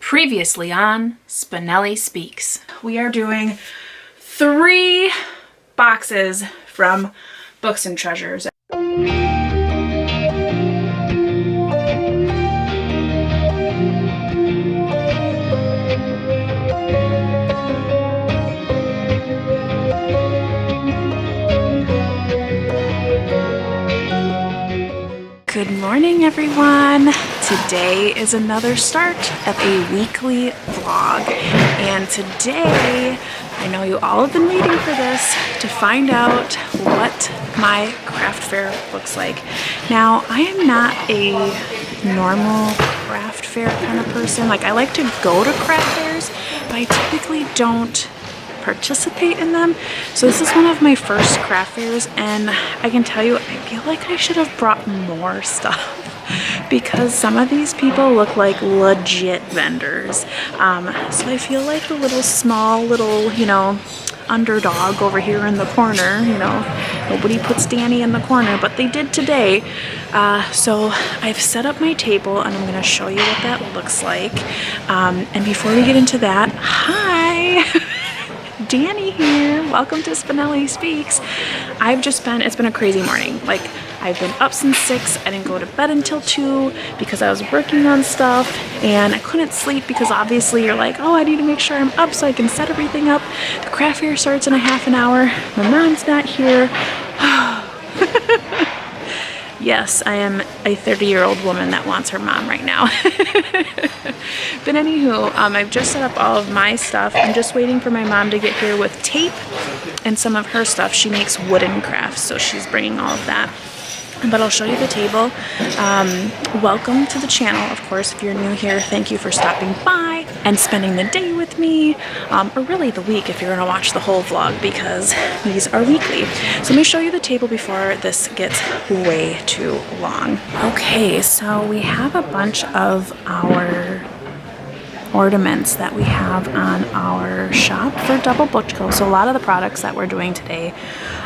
Previously on Spenelli Speaks. We are doing 3 boxes from Books and Treasures. Good morning, everyone. Today is another start of a weekly vlog, and today I know you all have been waiting for this to find out what my craft fair looks like. Now, I am not a normal craft fair kind of person. Like, I like to go to craft fairs, but I typically don't participate in them. So this is one of my first craft fairs, and I can tell you, I feel like I should have brought more stuff because some of these people look like legit vendors. So I feel like the little small little, underdog over here in the corner. Nobody puts Dani in the corner, but they did today. So I've set up my table, and I'm going to show you what that looks like. And before we get into that, hi! Dani here. Welcome to Spenelli Speaks. It's been a crazy morning. Like, I've been up since 6. I didn't go to bed until 2 because I was working on stuff, and I couldn't sleep because obviously you're like, oh, I need to make sure I'm up so I can set everything up. The craft fair starts in a half an hour. My mom's not here. Yes, I am a 30-year-old woman that wants her mom right now. But anywho, I've just set up all of my stuff. I'm just waiting for my mom to get here with tape and some of her stuff. She makes wooden crafts, so she's bringing all of that. But I'll show you the table. Welcome to the channel, of course. If you're new here, thank you for stopping by and spending the day with me, or really the week if you're gonna watch the whole vlog, because these are weekly. So let me show you the table before this gets way too long. Okay, so we have a bunch of our ornaments that we have on our shop for DoubleBookedCo. So a lot of the products that we're doing today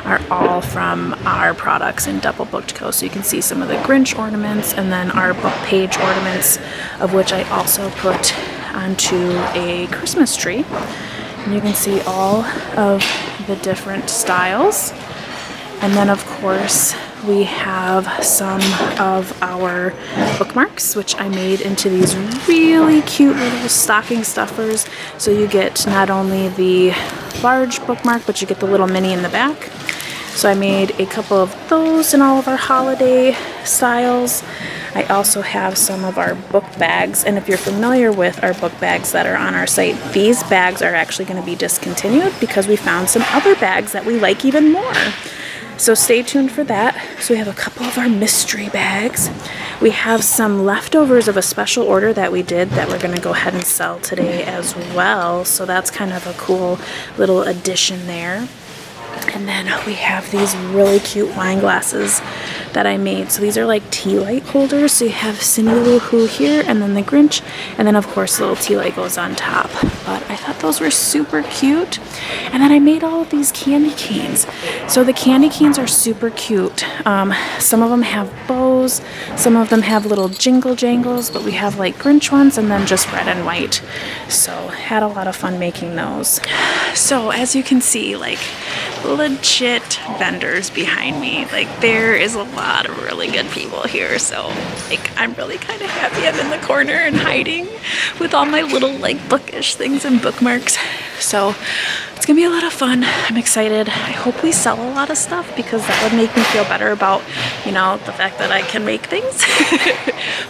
are all from our products in DoubleBookedCo. So you can see some of the Grinch ornaments and then our book page ornaments, of which I also put onto a Christmas tree. And you can see all of the different styles. And then of course we have some of our bookmarks, which I made into these really cute little stocking stuffers. So you get not only the large bookmark, but you get the little mini in the back. So I made a couple of those in all of our holiday styles. I also have some of our book bags, and if you're familiar with our book bags that are on our site, these bags are actually going to be discontinued because we found some other bags that we like even more. So stay tuned for that. So we have a couple of our mystery bags. We have some leftovers of a special order that we did that we're going to go ahead and sell today as well. So that's kind of a cool little addition there. And then we have these really cute wine glasses that I made. So these are like tea light holders. So you have Cindy Lou Who here, and then the Grinch, and then of course the little tea light goes on top. But I thought those were super cute. And then I made all of these candy canes. So the candy canes are super cute. Some of them have bows, some of them have little jingle jangles, but we have like Grinch ones and then just red and white. So had a lot of fun making those. So as you can see, like, legit vendors behind me. Like, there is a lot of really good people here, so like I'm really kind of happy I'm in the corner and hiding with all my little like bookish things and bookmarks. So it's gonna be a lot of fun. I'm excited. I hope we sell a lot of stuff because that would make me feel better about, the fact that I can make things.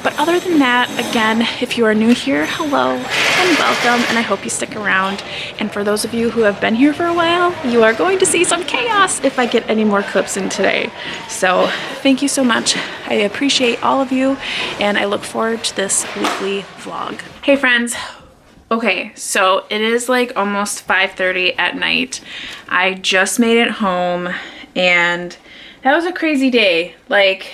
But other than that, again, if you are new here, hello and welcome, and I hope you stick around. And for those of you who have been here for a while, you are going to see some chaos if I get any more clips in today. So thank you so much. I appreciate all of you, and I look forward to this weekly vlog. Hey friends. Okay, so it is like almost 5:30 at night. I just made it home, and that was a crazy day. Like,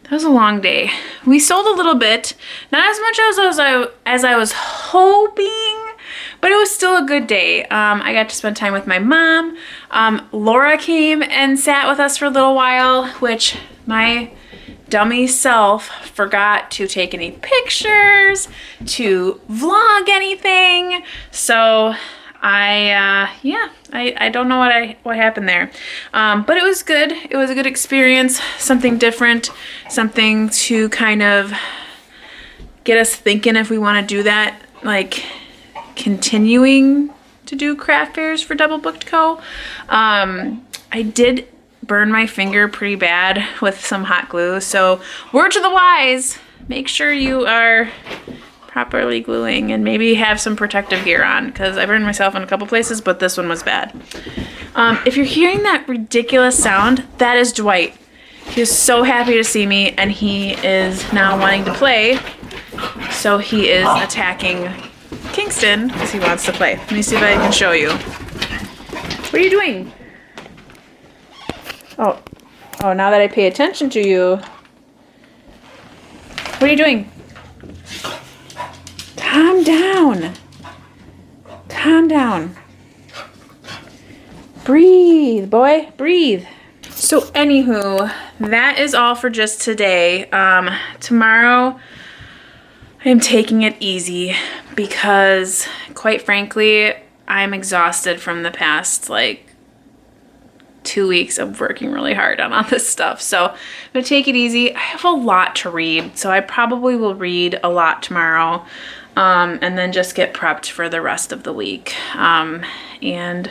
that was a long day. We sold a little bit, not as much as I was hoping, but it was still a good day. I got to spend time with my mom. Laura came and sat with us for a little while, which my dummy self forgot to take any pictures, to vlog anything. So I don't know what happened there. But it was good. It was a good experience, something different, something to kind of get us thinking if we want to do that, like continuing to do craft fairs for DoubleBookedCo. I did burn my finger pretty bad with some hot glue, so word to the wise, make sure you are properly gluing and maybe have some protective gear on, because I burned myself in a couple places, but this one was bad. If you're hearing that ridiculous sound, that is Dwight. He is so happy to see me, and he is now wanting to play, so he is attacking Kingston because he wants to play. Let me see if I can show you. What are you doing? Oh, now that I pay attention to you. What are you doing? Calm down. Calm down. Breathe, boy, breathe. So anywho, that is all for just today. Tomorrow I'm taking it easy because, quite frankly, I'm exhausted from the past, 2 weeks of working really hard on all this stuff. So I'm gonna take it easy. I have a lot to read, so I probably will read a lot tomorrow, and then just get prepped for the rest of the week. And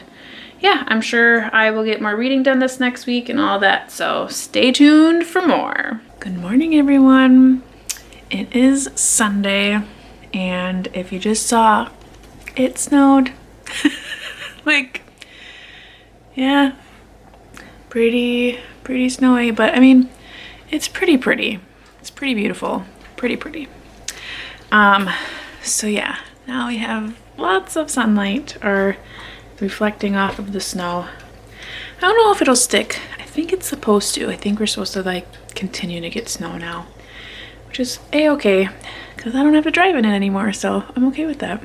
yeah, I'm sure I will get more reading done this next week and all that, so stay tuned for more. Good morning, everyone. It is Sunday, and if you just saw, it snowed. Yeah, pretty snowy, but I mean, it's pretty. It's pretty beautiful, pretty. So yeah, now we have lots of sunlight or reflecting off of the snow. I don't know if it'll stick. I think it's supposed to. I think we're supposed to continue to get snow now, which is a-okay because I don't have to drive in it anymore, so I'm okay with that.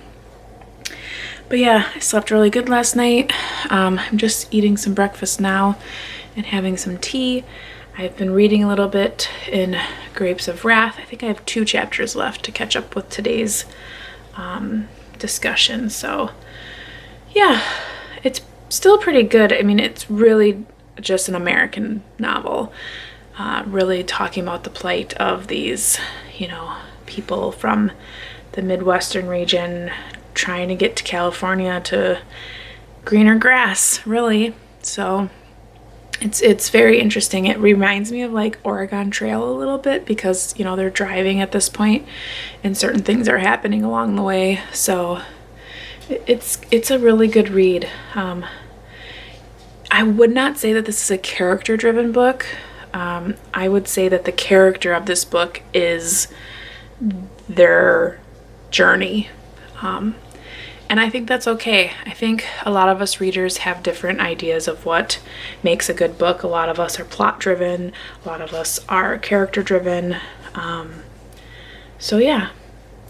But yeah, I slept really good last night. I'm just eating some breakfast now and having some tea. I've been reading a little bit in Grapes of Wrath. I think I have 2 chapters left to catch up with today's discussion. So yeah, it's still pretty good. I mean, it's really just an American novel, really talking about the plight of these, people from the Midwestern region trying to get to California to greener grass, really. So it's very interesting. It reminds me of Oregon Trail a little bit because, they're driving at this point and certain things are happening along the way. So it's a really good read. I would not say that this is a character-driven book. I would say that the character of this book is their journey. And I think that's okay. I think a lot of us readers have different ideas of what makes a good book. A lot of us are plot-driven. A lot of us are character-driven. So yeah,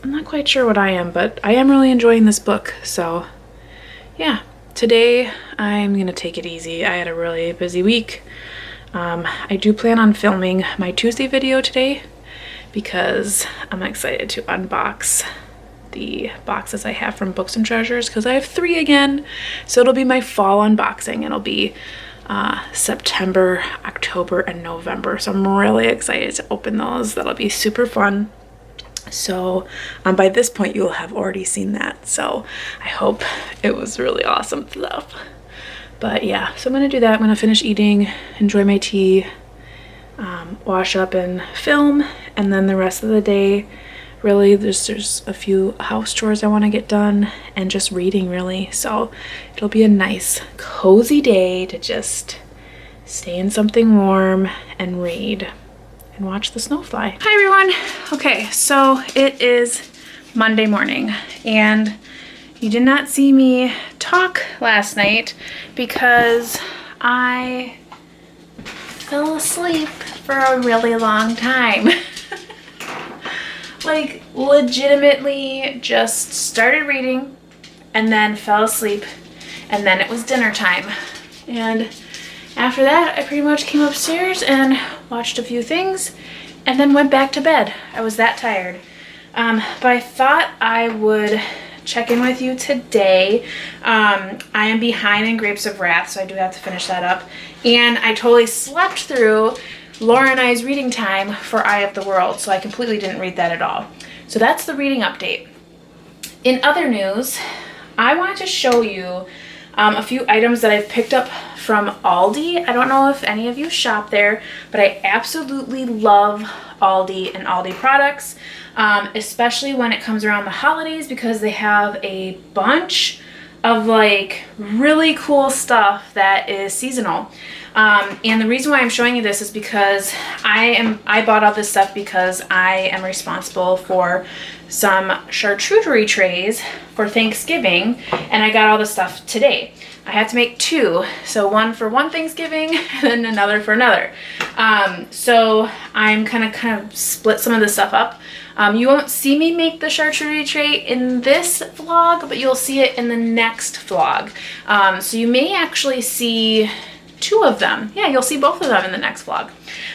I'm not quite sure what I am, but I am really enjoying this book. So yeah, today I'm gonna take it easy. I had a really busy week. I do plan on filming my Tuesday video today because I'm excited to unbox the boxes I have from Books and Treasures, because I have 3 again. So it'll be my fall unboxing. It'll be September, October, and November. So I'm really excited to open those. That'll be super fun. So by this point you will have already seen that. So I hope it was really awesome stuff. But yeah, so I'm gonna do that. I'm gonna finish eating, enjoy my tea, wash up and film, and then the rest of the day really there's a few house chores I want to get done and just reading, really. So it'll be a nice cozy day to just stay in something warm and read and watch the snow fly. Hi everyone. Okay, so it is Monday morning and you did not see me talk last night because I fell asleep for a really long time. Legitimately just started reading and then fell asleep, and then it was dinner time. And after that I pretty much came upstairs and watched a few things and then went back to bed. I was that tired. But I thought I would check in with you today. I am behind in Grapes of Wrath, so I do have to finish that up. And I totally slept through Laura and I's reading time for Eye of the World, so I completely didn't read that at all. So that's the reading update. In other news, I wanted to show you a few items that I've picked up from Aldi. I don't know if any of you shop there, but I absolutely love Aldi and Aldi products, especially when it comes around the holidays, because they have a bunch of like really cool stuff that is seasonal. And the reason why I'm showing you this is because I bought all this stuff because I am responsible for some charcuterie trays for Thanksgiving, and I got all the stuff today. I had to make two, so one for one Thanksgiving and then another for another. So I'm kind of split some of the stuff up. You won't see me make the charcuterie tray in this vlog, but you'll see it in the next vlog. So you may actually see two of them. Yeah, you'll see both of them in the next vlog.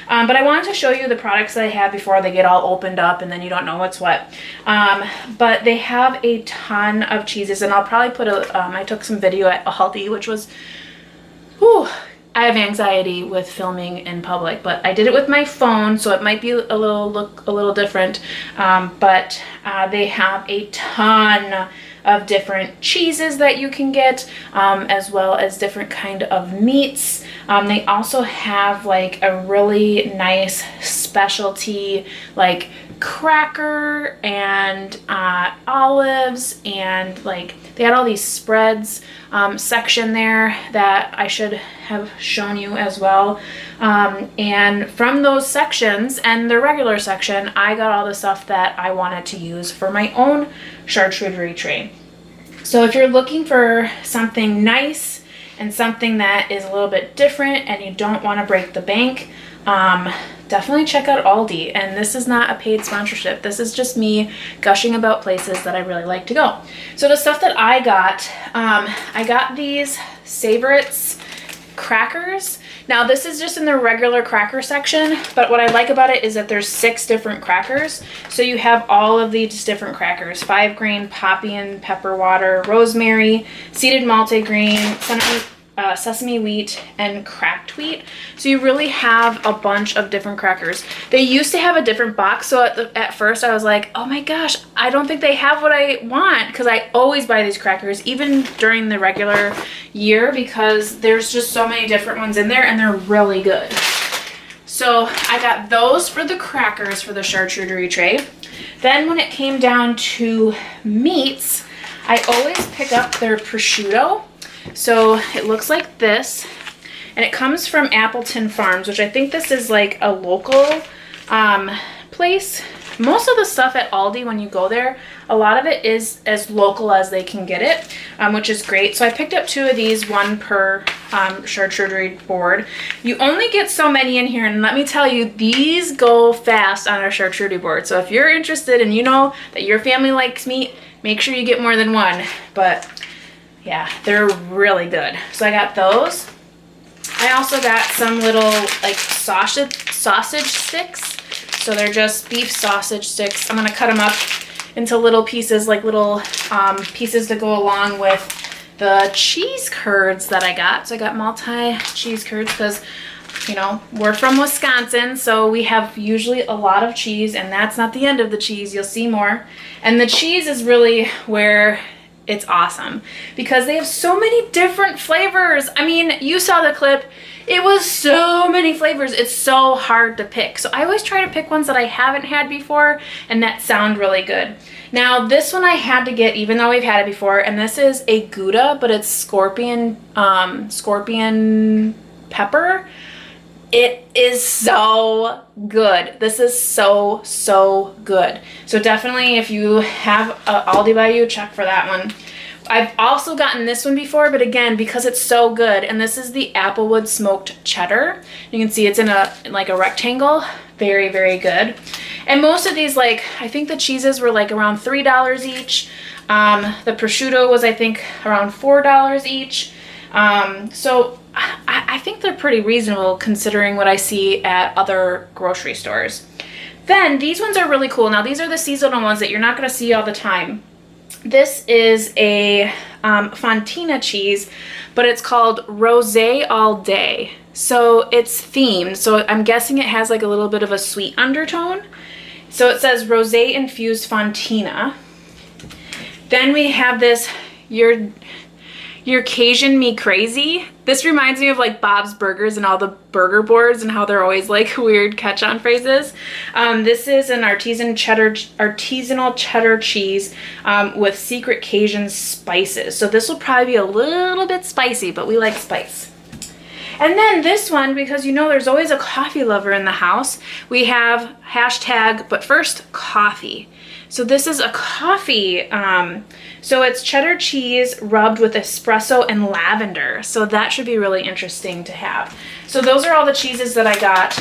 But I wanted to show you the products that I have before they get all opened up and then you don't know what's what. But they have a ton of cheeses, and I'll probably put I took some video at Aldi, which was, whew, I have anxiety with filming in public, but I did it with my phone, so it might be look a little different. But they have a ton of different cheeses that you can get, as well as different kind of meats. They also have like a really nice specialty like cracker and olives, and like they had all these spreads section there that I should have shown you as well. And from those sections and the regular section, I got all the stuff that I wanted to use for my own charcuterie tray. So if you're looking for something nice and something that is a little bit different and you don't want to break the bank, definitely check out Aldi. And this is not a paid sponsorship. This is just me gushing about places that I really like to go. So the stuff that I got these Savorites crackers. Now this is just in the regular cracker section, but what I like about it is that there's 6 different crackers. So you have all of these different crackers: 5-grain poppy and pepper water, rosemary, seeded multigrain, sesame wheat, and cracked wheat. So you really have a bunch of different crackers. They used to have a different box, so at first I was like, oh my gosh, I don't think they have what I want, because I always buy these crackers even during the regular year, because there's just so many different ones in there and they're really good. So I got those for the crackers for the charcuterie tray. Then when it came down to meats, I always pick up their prosciutto. So it looks like this, and it comes from Appleton Farms, which I think this is like a local place. Most of the stuff at Aldi, when you go there, a lot of it is as local as they can get it, which is great. So I picked up 2 of these, 1 per charcuterie board. You only get so many in here, and let me tell you, these go fast on a charcuterie board. So if you're interested and you know that your family likes meat, make sure you get more than 1. But yeah, they're really good. So I got those. I also got some little like sausage sticks. So they're just beef sausage sticks. I'm gonna cut them up into little pieces, like little pieces to go along with the cheese curds that I got. So I got multi-cheese curds because, you know, we're from Wisconsin, so we have usually a lot of cheese, and that's not the end of the cheese. You'll see more. And the cheese is really where it's awesome, because they have so many different flavors. I mean, you saw the clip. It was so many flavors. It's so hard to pick. So I always try to pick ones that I haven't had before and that sound really good. Now this one I had to get, even though we've had it before, and this is a Gouda, but it's scorpion pepper. It is so good. This is so good. So definitely, if you have Aldi by you, check for that one. I've also gotten this one before, but again, because it's so good, and this is the Applewood smoked cheddar. You can see it's in a rectangle. Very, very good. And most of these, like, I think the cheeses were like around $3 each. The prosciutto was, I think, around $4 each. So I think they're pretty reasonable considering what I see at other grocery stores. Then these ones are really cool. Now these are the seasonal ones that you're not going to see all the time. This is a Fontina cheese, but it's called Rosé All Day. So it's themed. So I'm guessing it has like a little bit of a sweet undertone. So it says Rosé Infused Fontina. Then we have this, You're Cajun Me Crazy. This reminds me of like Bob's Burgers and all the burger boards and how they're always like weird catch-on phrases. This is an artisanal cheddar cheese with secret Cajun spices. So this will probably be a little bit spicy, but we like spice. And then this one, because you know there's always a coffee lover in the house, we have hashtag, but first, coffee. So this is a coffee, so it's cheddar cheese rubbed with espresso and lavender. So that should be really interesting to have. So those are all the cheeses that I got.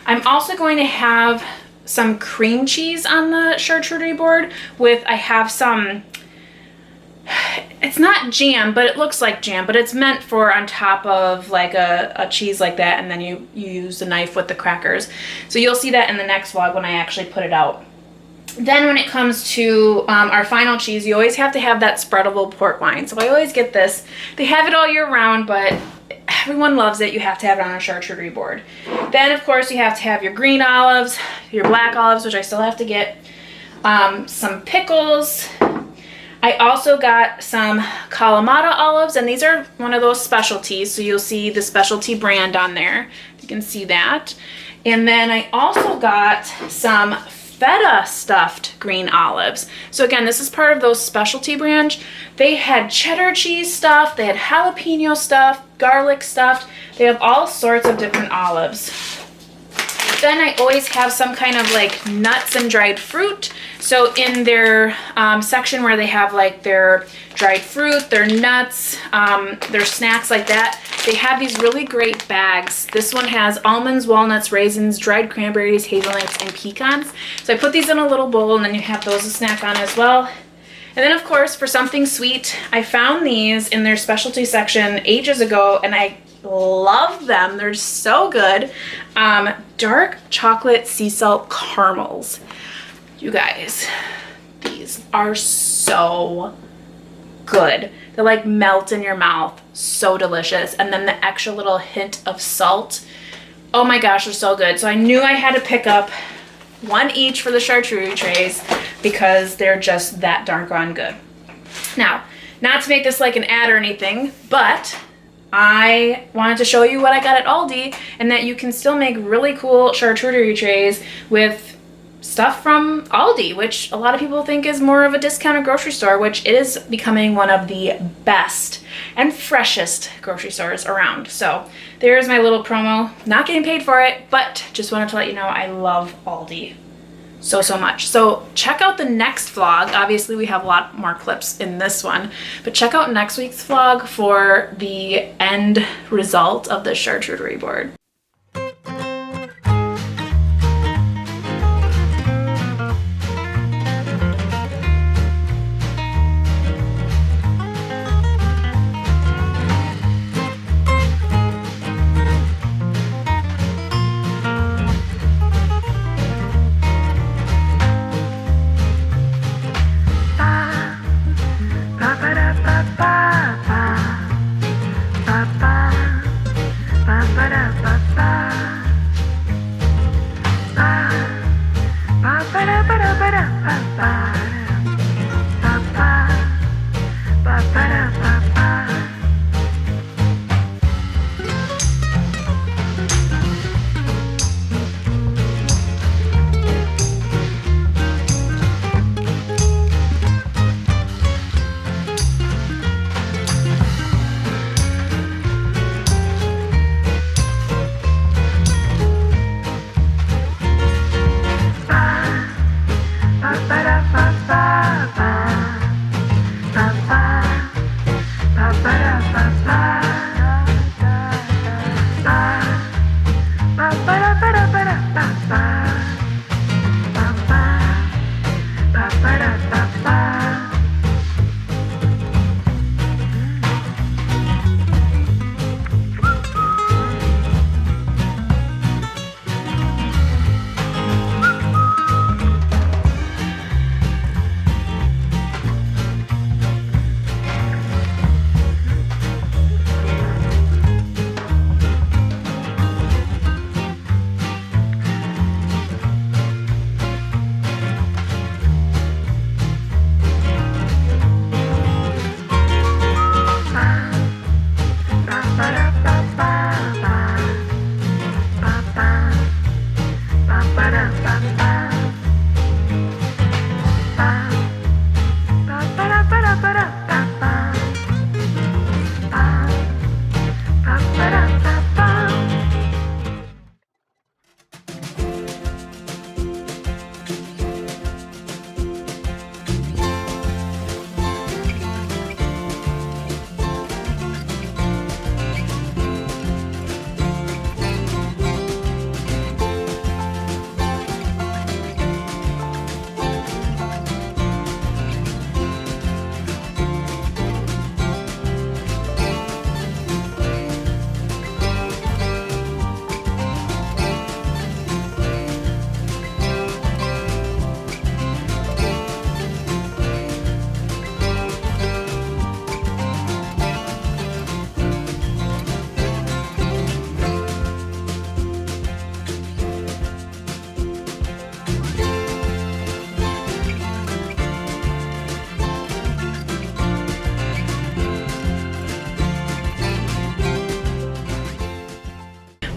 I'm also going to have some cream cheese on the charcuterie board with, I have some, it's not jam, but it looks like jam, but it's meant for on top of like a cheese like that, and then you use the knife with the crackers. So you'll see that in the next vlog when I actually put it out. Then when it comes to our final cheese, you always have to have that spreadable port wine. So I always get this. They have it all year round, but everyone loves it. You have to have it on a charcuterie board. Then, of course, you have to have your green olives, your black olives, which I still have to get, some pickles. I also got some Kalamata olives, and these are one of those specialties. So you'll see the specialty brand on there. You can see that. And then I also got some feta stuffed green olives. So again, this is part of those specialty branch. They had cheddar cheese stuff, they had jalapeno stuff, garlic stuffed. They have all sorts of different olives. Then I always have some kind of like nuts and dried fruit. So in their section where they have like their dried fruit, their nuts, their snacks like that, they have these really great bags. This one has almonds, walnuts, raisins, dried cranberries, hazelnuts, and pecans. So I put these in a little bowl, and then you have those to snack on as well. And then of course, for something sweet, I found these in their specialty section ages ago, and I love them. They're so good. Dark chocolate sea salt caramels. You guys, these are so good. They like melt in your mouth. So delicious. And then the extra little hint of salt. Oh my gosh, they're so good. So I knew I had to pick up one each for the charcuterie trays because they're just that darn good. Now, not to make this like an ad or anything, but I wanted to show you what I got at Aldi, and that you can still make really cool charcuterie trays with stuff from Aldi, which a lot of people think is more of a discounted grocery store, which it is becoming one of the best and freshest grocery stores around. So there's my little promo. Not getting paid for it, but just wanted to let you know I love Aldi so much. So check out the next vlog. Obviously we have a lot more clips in this one, but check out next week's vlog for the end result of the charcuterie board. Ba ba ba ba ba ba ba ba.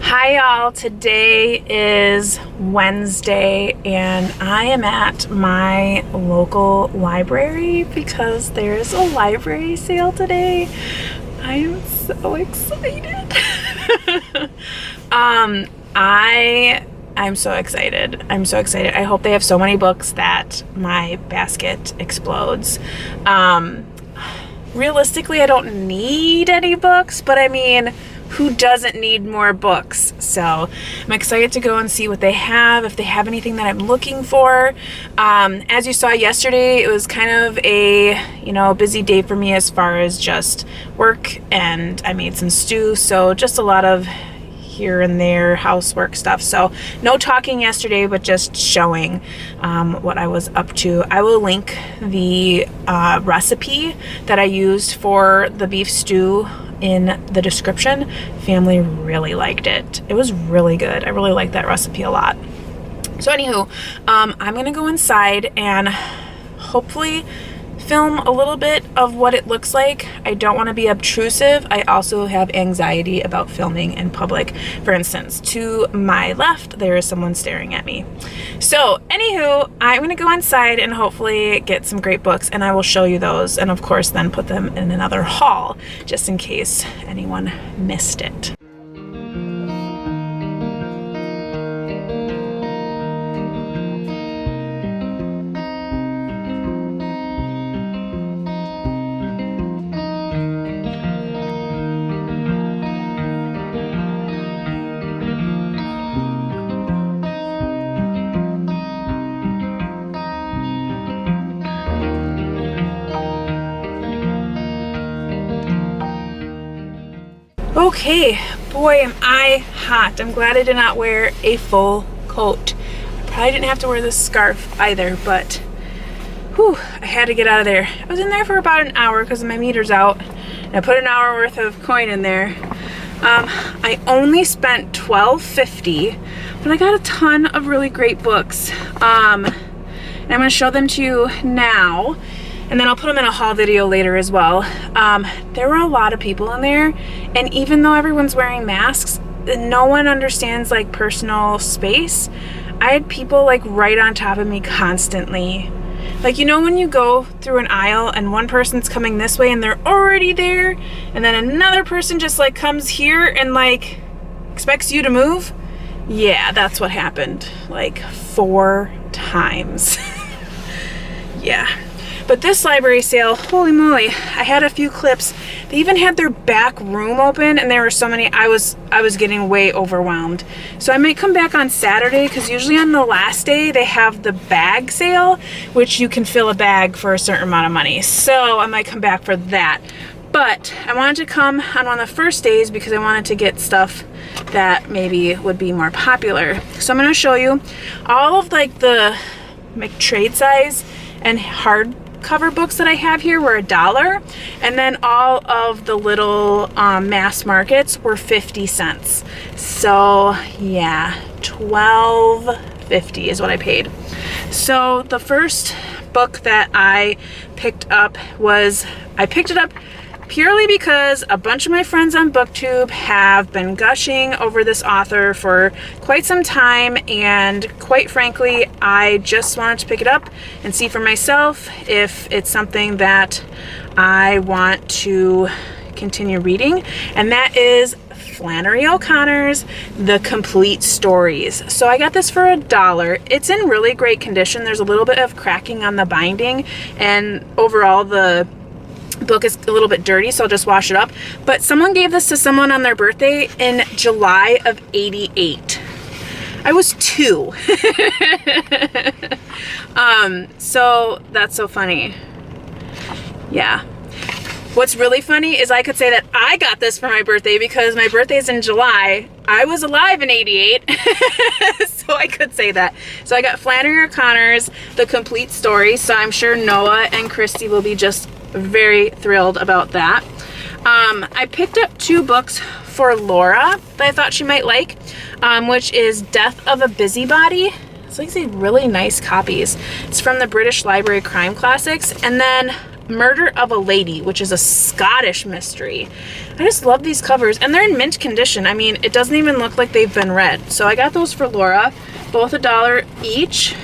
Hi y'all, today is Wednesday and I am at my local library because there's a library sale today. I am so excited. I'm so excited. I'm so excited. I hope they have so many books that my basket explodes. Realistically, I don't need any books, but I mean, who doesn't need more books? So I'm excited to go and see what they have, if they have anything that I'm looking for. As you saw yesterday, it was kind of a, busy day for me as far as just work, and I made some stew, so just a lot of here and there housework stuff. So no talking yesterday, but just showing what I was up to. I will link the recipe that I used for the beef stew in the description. Family really liked it. It was really good. I really like that recipe a lot. So anywho, I'm gonna go inside and hopefully film a little bit of what it looks like. I don't want to be obtrusive. I also have anxiety about filming in public. For instance, to my left, there is someone staring at me. So anywho, I'm going to go inside and hopefully get some great books, and I will show you those, and of course then put them in another haul just in case anyone missed it. Okay, boy am I hot. I'm glad I did not wear a full coat. I probably didn't have to wear this scarf either, but whew, I had to get out of there. I was in there for about an hour because my meter's out, and I put an hour worth of coin in there. I only spent $12.50, but I got a ton of really great books. And I'm going to show them to you now, and then I'll put them in a haul video later as well. There were a lot of people in there, and even though everyone's wearing masks, no one understands like personal space. I had people like right on top of me constantly. Like, when you go through an aisle and one person's coming this way and they're already there, and then another person just like comes here and like expects you to move? Yeah, that's what happened like 4 times. Yeah. But this library sale, holy moly, I had a few clips. They even had their back room open, and there were so many, I was getting way overwhelmed. So I might come back on Saturday, because usually on the last day they have the bag sale, which you can fill a bag for a certain amount of money. So I might come back for that. But I wanted to come on one of the first days because I wanted to get stuff that maybe would be more popular. So I'm going to show you all of like the trade size and hardcover books that I have here were $1, and then all of the little mass markets were 50 cents. So yeah, $12.50 is what I paid. So the first book that I picked up was, I picked it up purely because a bunch of my friends on Booktube have been gushing over this author for quite some time, and quite frankly, I just wanted to pick it up and see for myself if it's something that I want to continue reading, and that is Flannery O'Connor's The Complete Stories. So I got this for $1. It's in really great condition. There's a little bit of cracking on the binding, and overall the book is a little bit dirty, so I'll just wash it up. But someone gave this to someone on their birthday in July of '88. I was 2. So that's so funny. Yeah. What's really funny is I could say that I got this for my birthday because my birthday's in July. I was alive in '88, so I could say that. So I got Flannery O'Connor's The Complete Story, so I'm sure Noah and Christy will be just very thrilled about that. I picked up 2 books for Laura that I thought she might like, which is Death of a Busybody. It's like these really nice copies. It's from the British Library Crime Classics, and then Murder of a Lady, which is a Scottish mystery. I just love these covers, and they're in mint condition. I mean, it doesn't even look like they've been read. So I got those for Laura, both $1 each.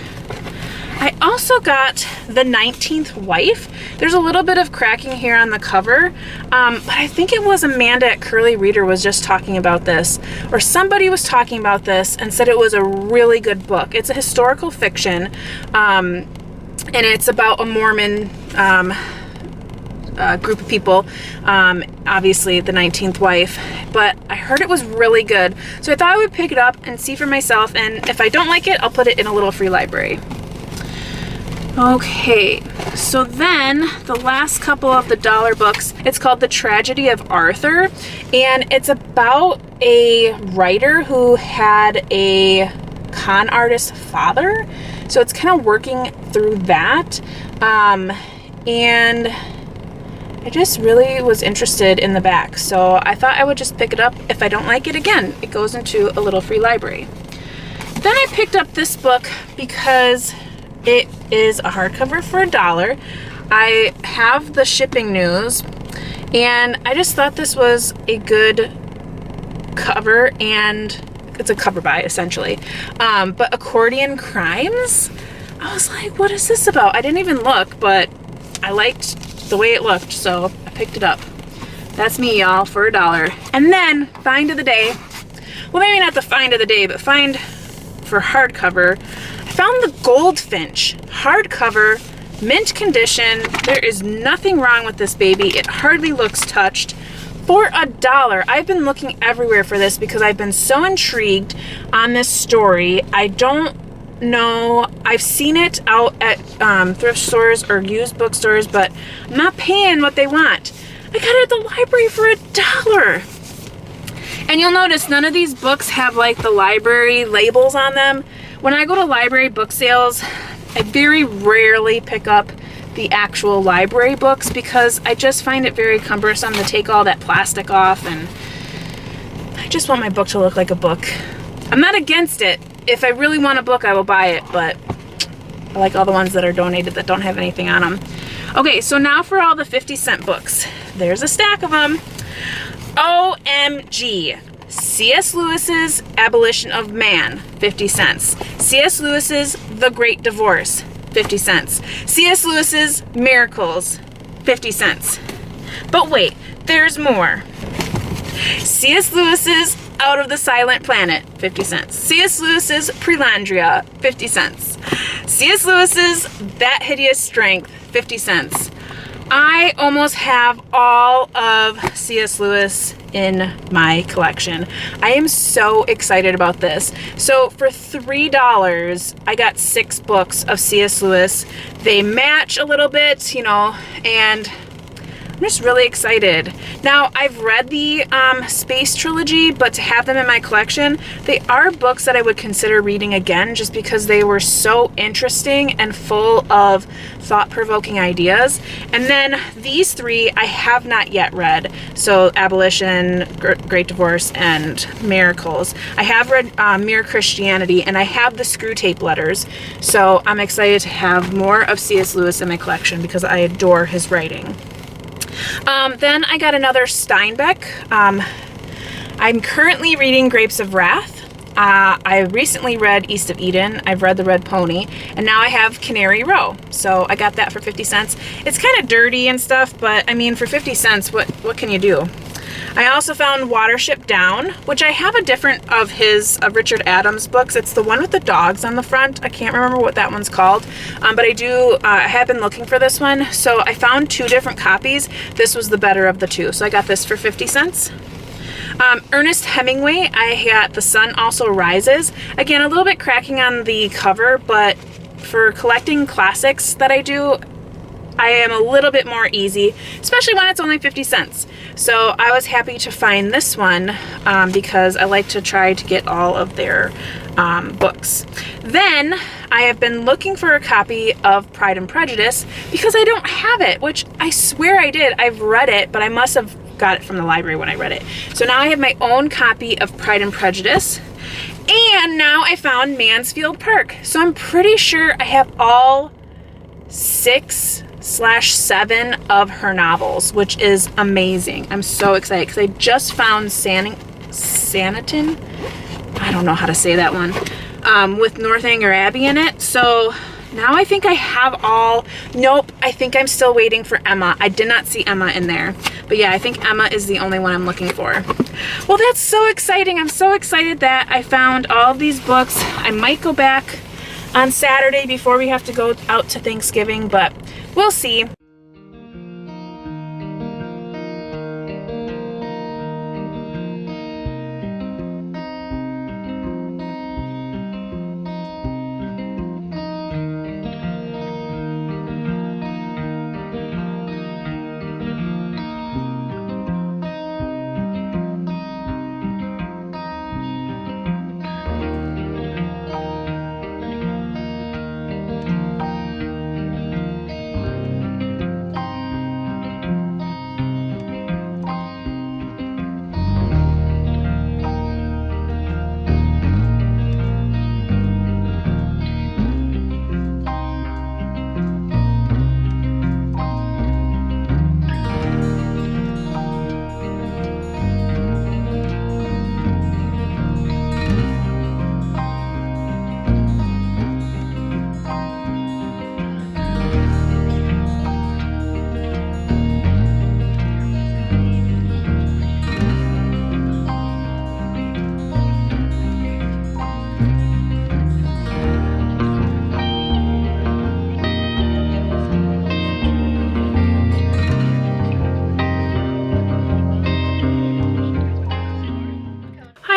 I also got The 19th Wife. There's a little bit of cracking here on the cover, but I think it was Amanda at Curly Reader was just talking about this, or somebody was talking about this and said it was a really good book. It's a historical fiction, and it's about a Mormon group of people, obviously the 19th Wife, but I heard it was really good, so I thought I would pick it up and see for myself, and if I don't like it, I'll put it in a little free library. Okay, so then the last couple of the $1 books, it's called The Tragedy of Arthur, and it's about a writer who had a con artist father, so it's kind of working through that, and I just really was interested in the back, so I thought I would just pick it up. If I don't like it, again, it goes into a little free library. Then I picked up this book because it is a hardcover for $1. I have the shipping news, and I just thought this was a good cover, and it's a cover buy essentially. But Accordion Crimes, I was like, what is this about? I didn't even look, but I liked the way it looked, so I picked it up. That's me, y'all, for $1. And then find of the day, well, maybe not the find of the day, but find for hardcover, I found the Goldfinch hardcover, mint condition. There is nothing wrong with this baby. It hardly looks touched. For $1. I've been looking everywhere for this because I've been so intrigued on this story. I don't know, I've seen it out at thrift stores or used bookstores, but I'm not paying what they want. I got it at the library for $1. And you'll notice none of these books have like the library labels on them. When I go to library book sales, I very rarely pick up the actual library books because I just find it very cumbersome to take all that plastic off, and I just want my book to look like a book. I'm not against it. If I really want a book, I will buy it, but I like all the ones that are donated that don't have anything on them. Okay, so now for all the 50-cent books. There's a stack of them. OMG. C.S. Lewis's Abolition of Man, 50 cents. C.S. Lewis's The Great Divorce, 50 cents. C.S. Lewis's Miracles, 50 cents. But wait, there's more. C.S. Lewis's Out of the Silent Planet, 50 cents. C.S. Lewis's Prelandria, 50 cents. C.S. Lewis's That Hideous Strength, 50 cents. I almost have all of C.S. Lewis in my collection. I am so excited about this. So for $3, I got 6 books of C.S. Lewis. They match a little bit, you know, and I'm just really excited. Now, I've read the Space Trilogy, but to have them in my collection, they are books that I would consider reading again just because they were so interesting and full of thought-provoking ideas. And then these 3 I have not yet read. So Abolition, Great Divorce, and Miracles. I have read Mere Christianity, and I have the Screw Tape Letters. So I'm excited to have more of C.S. Lewis in my collection because I adore his writing. Then I got another Steinbeck. I'm currently reading Grapes of Wrath. I recently read East of Eden. I've read The Red Pony, and now I have Canary Row. So I got that for 50 cents. It's kind of dirty and stuff, but I mean, for 50 cents, what can you do? I also found Watership Down, which I have a different of Richard Adams books. It's the one with the dogs on the front. I can't remember what that one's called, but I have been looking for this one. So I found 2 different copies. This was the better of the 2. So I got this for 50 cents. Ernest Hemingway, I got The Sun Also Rises. Again, a little bit cracking on the cover, but for collecting classics that I do, I am a little bit more easy, especially when it's only 50 cents. So I was happy to find this one because I like to try to get all of their books. Then I have been looking for a copy of Pride and Prejudice because I don't have it, which I swear I did. I've read it, but I must have got it from the library when I read it. So now I have my own copy of Pride and Prejudice. And now I found Mansfield Park. So I'm pretty sure I have all 6/7 of her novels, which is amazing. I'm so excited because I just found Sanditon. I don't know how to say that one. With Northanger Abbey in it. So now I think I have all. Nope, I think I'm still waiting for Emma. I did not see Emma in there. But yeah, I think Emma is the only one I'm looking for. Well, that's so exciting. I'm so excited that I found all of these books. I might go back on Saturday before we have to go out to Thanksgiving, but we'll see.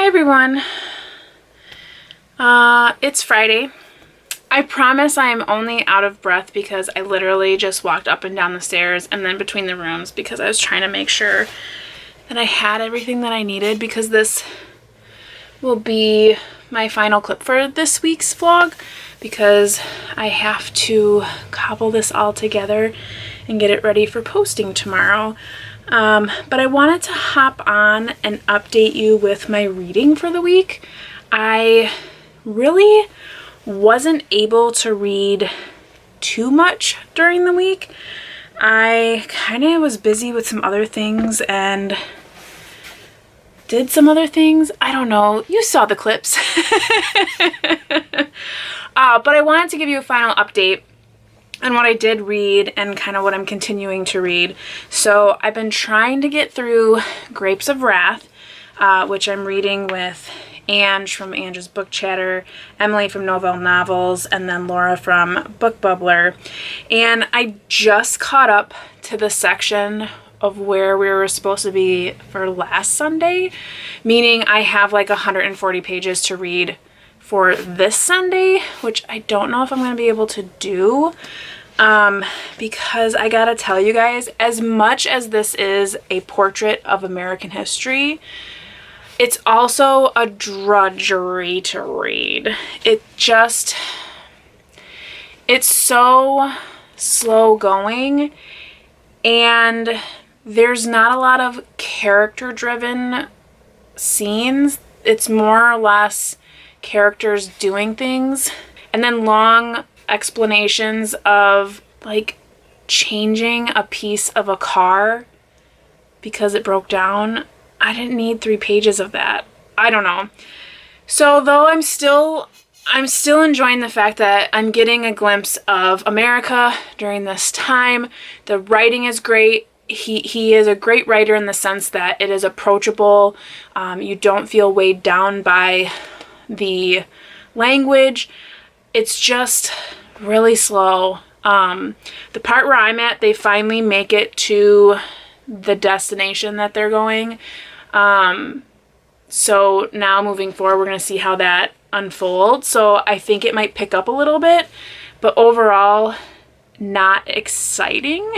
Everyone, it's Friday. I promise I am only out of breath because I literally just walked up and down the stairs and then between the rooms because I was trying to make sure that I had everything that I needed, because this will be my final clip for this week's vlog because I have to cobble this all together and get it ready for posting tomorrow. But I wanted to hop on and update you with my reading for the week. I really wasn't able to read too much during the week. I kind of was busy with some other things and did some other things. I don't know. You saw the clips. But I wanted to give you a final update and what I did read and kind of what I'm continuing to read. So I've been trying to get through Grapes of Wrath, which I'm reading with Ange from Ange's Book Chatter, Emily from Novel Novels, and then Laura from Book Bubbler. And I just caught up to the section of where we were supposed to be for last Sunday, meaning I have like 140 pages to read for this Sunday, which I don't know if I'm going to be able to do, because I gotta tell you guys, as much as this is a portrait of American history, it's also a drudgery to read. It's so slow going, and there's not a lot of character driven scenes. It's more or less characters doing things and then long explanations of like changing a piece of a car because it broke down. I didn't need 3 pages of that. I don't know. So though I'm still enjoying the fact that I'm getting a glimpse of America during this time. The writing is great. He is a great writer in the sense that it is approachable. You don't feel weighed down by the language. It's just really slow. The part where I'm at, they finally make it to the destination that they're going. So now moving forward, we're going to see how that unfolds. So I think it might pick up a little bit, but overall, not exciting.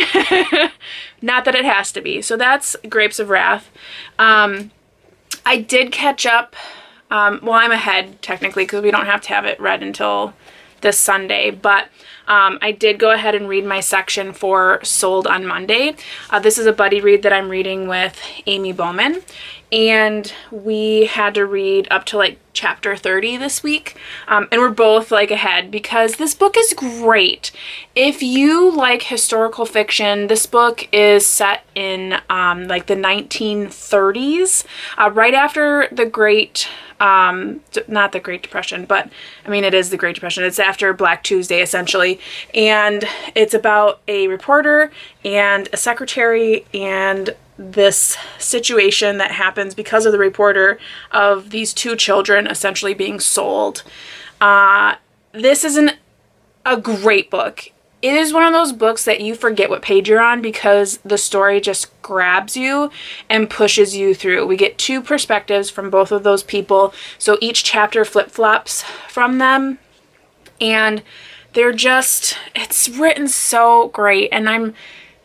Not that it has to be. So that's Grapes of Wrath. I did catch up. Well, I'm ahead technically because we don't have to have it read until this Sunday, but I did go ahead and read my section for Sold on Monday. This is a buddy read that I'm reading with Amy Bowman, and we had to read up to like chapter 30 this week, and we're both like ahead because this book is great. If you like historical fiction, this book is set in like the 1930s, right after the Great not the Great Depression, but I mean, it is the Great Depression. It's after Black Tuesday, essentially. And it's about a reporter and a secretary and this situation that happens because of the reporter of these 2 children essentially being sold. This isn't a great book. It is one of those books that you forget what page you're on because the story just grabs you and pushes you through. We get 2 perspectives from both of those people, so each chapter flip-flops from them, and they're just, it's written so great, and I'm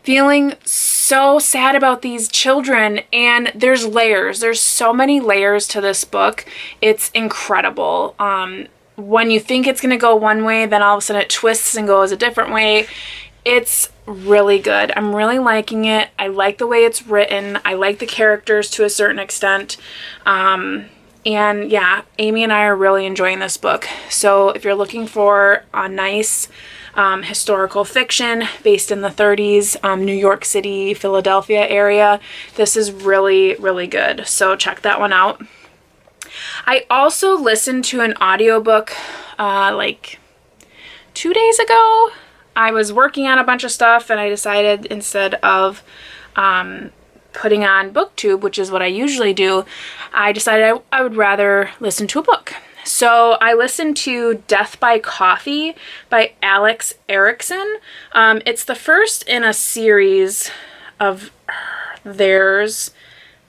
feeling so sad about these children, and there's layers. There's so many layers to this book. It's incredible. When you think it's going to go one way, then all of a sudden it twists and goes a different way. It's really good. I'm really liking it. I like the way it's written. I like the characters to a certain extent. And yeah, Amy and I are really enjoying this book. So if you're looking for a nice historical fiction based in the 30s, New York City, Philadelphia area, this is really, really good. So check that one out. I also listened to an audiobook like 2 days ago. I was working on a bunch of stuff and I decided instead of putting on Booktube, which is what I usually do, I decided I would rather listen to a book. So I listened to Death by Coffee by Alex Erickson. It's the first in a series of theirs.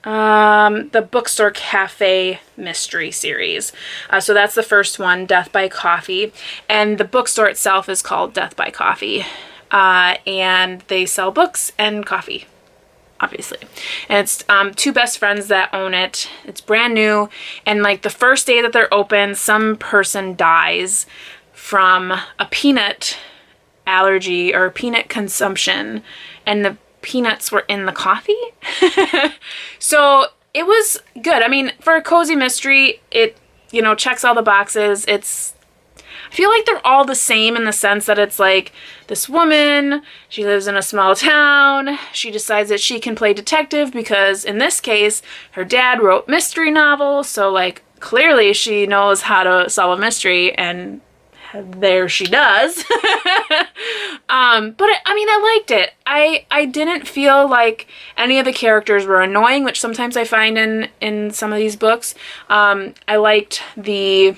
The Bookstore Cafe mystery series. So that's the first one, Death by Coffee. And the bookstore itself is called Death by Coffee. And they sell books and coffee, obviously. And it's 2 best friends that own it. It's brand new. And like the first day that they're open, some person dies from a peanut allergy or peanut consumption. And the peanuts were in the coffee. So it was good. I mean, for a cozy mystery, it, you know, checks all the boxes. I feel like they're all the same in the sense that it's like this woman, she lives in a small town. She decides that she can play detective because in this case, her dad wrote mystery novels. So like clearly she knows how to solve a mystery, and there she does. But I mean, I liked it. I didn't feel like any of the characters were annoying, which sometimes I find in some of these books. I liked the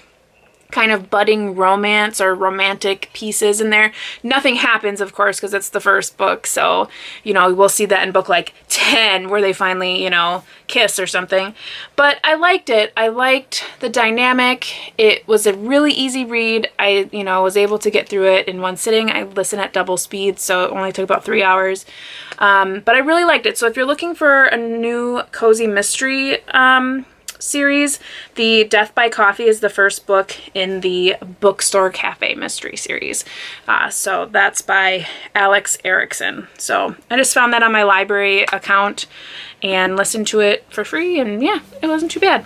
kind of budding romance or romantic pieces in there. Nothing happens, of course, because it's the first book. So, you know, we'll see that in book like 10 where they finally, you know, kiss or something. But I liked it. I liked the dynamic. It was a really easy read. I, you know, was able to get through it in one sitting. I listened at double speed, so it only took about 3 hours. But I really liked it. So if you're looking for a new cozy mystery series, the Death by Coffee is the first book in the Bookstore Cafe mystery series. So that's by Alex Erickson. So I just found that on my library account and listened to it for free, and yeah, it wasn't too bad.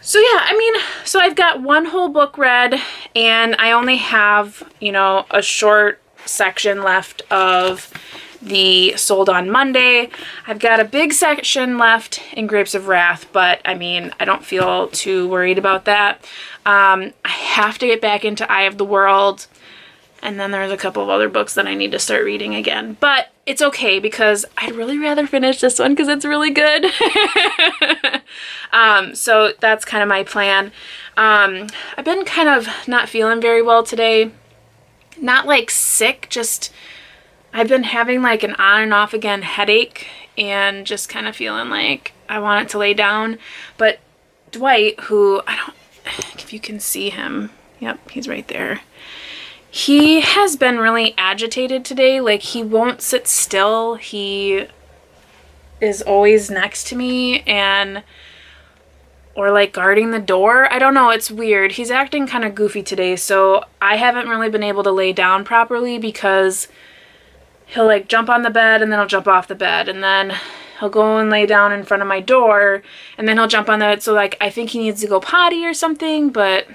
So yeah, I mean, so I've got one whole book read, and I only have, you know, a short section left of the Sold on Monday. I've got a big section left in Grapes of Wrath, but I mean, I don't feel too worried about that. I have to get back into Eye of the World, and then there's a couple of other books that I need to start reading again. But it's okay because I'd really rather finish this one because it's really good. So that's kind of my plan. I've been kind of not feeling very well today. Not like sick, just I've been having like an on and off again headache and just kind of feeling like I want it to lay down. But Dwight, who I don't, if you can see him, yep, he's right there. He has been really agitated today. Like, he won't sit still. He is always next to me and or like guarding the door. I don't know, it's weird. He's acting kind of goofy today, so I haven't really been able to lay down properly because he'll like jump on the bed and then he'll jump off the bed and then he'll go and lay down in front of my door and then he'll jump on the bed. So like I think he needs to go potty or something, but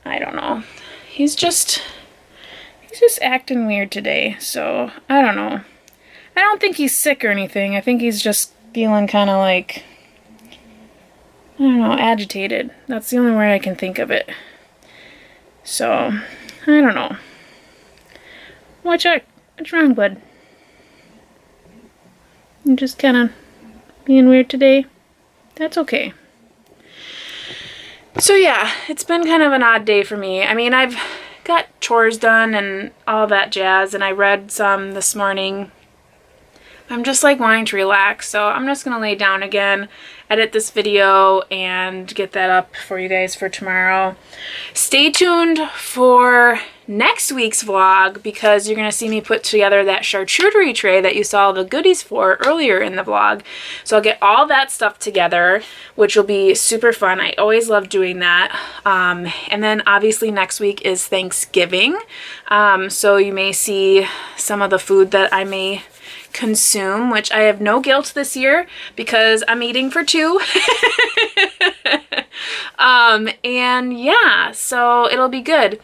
I don't know. He's just acting weird today, so I don't know. I don't think he's sick or anything. I think he's just feeling kind of like, I don't know, agitated. That's the only word I can think of it. So, I don't know. What's wrong, bud? You're just kind of being weird today? That's okay. So yeah, it's been kind of an odd day for me. I mean, I've got chores done and all that jazz, and I read some this morning. I'm just like wanting to relax, so I'm just gonna lay down again, edit this video, and get that up for you guys for tomorrow. Stay tuned for next week's vlog because you're gonna see me put together that charcuterie tray that you saw the goodies for earlier in the vlog. So I'll get all that stuff together, which will be super fun. I always love doing that. And then obviously next week is Thanksgiving, so you may see some of the food that I may consume, which I have no guilt this year because I'm eating for two. And yeah, so it'll be good.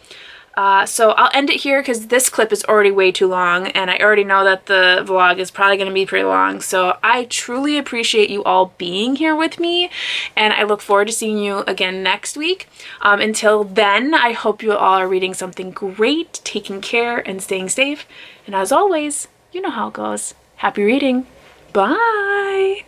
So I'll end it here because this clip is already way too long and I already know that the vlog is probably going to be pretty long. So I truly appreciate you all being here with me and I look forward to seeing you again next week. Until then, I hope you all are reading something great, taking care, and staying safe. And as always, you know how it goes. Happy reading. Bye.